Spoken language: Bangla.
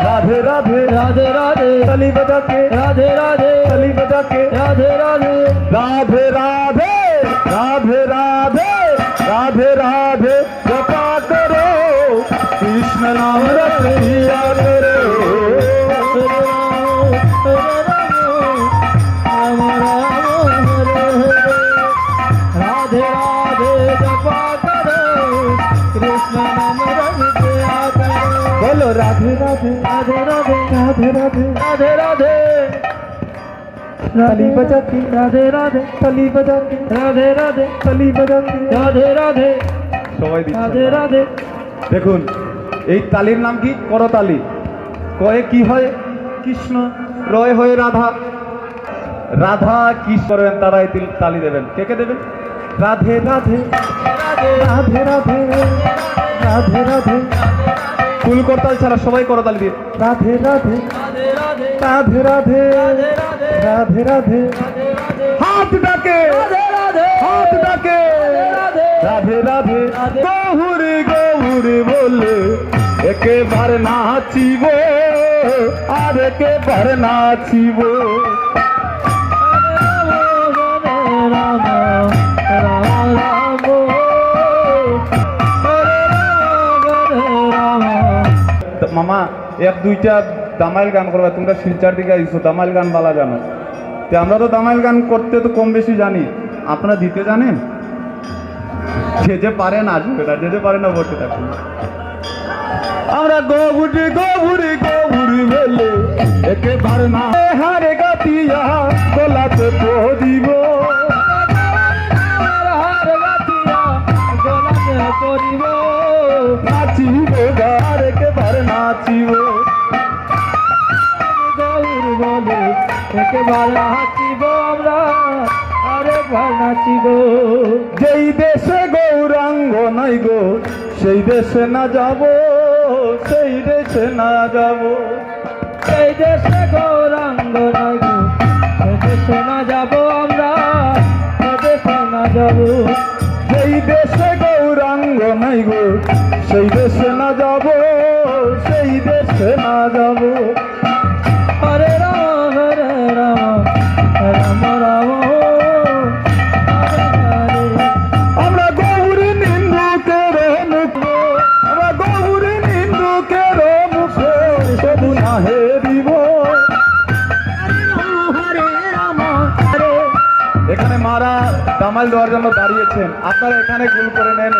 राधे राधे राधे राधे ताली बजा के राधे राधे ताली बजा के राधे राधे राधे राधे राधे राधे राधे राधे जपा करो कृष्ण नाम रट लिया करो राधे राधे जपा करो कृष्ण नाम रट लिया करो बोलो राधे राधे राधे राधे राधे राधे राधे राधे ताली बजा के राधे राधे ताली बजा के राधे राधे ताली बजा के राधे राधे সবাই দিচ্ছে রাধে রাধে। দেখুন এই তালির নাম কি? করতালি। কয়ে কি হয়? কৃষ্ণ, রয় হয় রাধা। রাধা কি করবেন? তারা এই তালি দেবেন। কে কে দেবেন? রাধে রাধে রাধে রাধে রাধে রাধে রাধে ফুল করতাল ছাড়া সবাই করতালি দিয়ে রাধে রাধে রাধে রাধে রাধে রাধে হাত ডাকে হাত ডাকে রাধে রাধে গৌরে গৌরে বলে একেবারে নাচিব আর একেবারে নাচিব মামা এক দুইটা দামাইল গান করবা। তোমরা শিলচার দিকে আইছো, দামাইল গান বালা জানো। তো আমরা তো দামাইল গান করতে তো কম বেশি জানি, আপনারা দিতে জানেন? যে যে পারে না আসবে না, যে যে পারে না বসে থাকুন। আমরা গৌরি গৌরি গৌরি বলে একেবারে না হারে গাতিয়া গোলাতে পদিব নাচিব গার একেবারে নাচিব গৌর বলে একেবারে নাচিব আমরা আরেকবার নাচিব। যেই দেশে গৌরাঙ্গ নাই গো সেই দেশে না যাব, সেই দেশে না যাব। সেই দেশে গৌরাঙ্গ নাই গো সেই দেশে না যাব আমরা, সেই দেশে না যাব। যেই দেশে গৌরাঙ্গ নাই গো সেই দেশে না যাব, সেই দেশে না যাব। হরে রাম হরে রাম রাম রাম আমরা গৌরী নিন্দুকের মুখ, আমরা গৌরী নিন্দুকের মুখে সবু না হেরিব। এখানে মারা দামাল দেওয়ার জন্য দাঁড়িয়েছেন, আপনারা এখানে গোল করে নেন।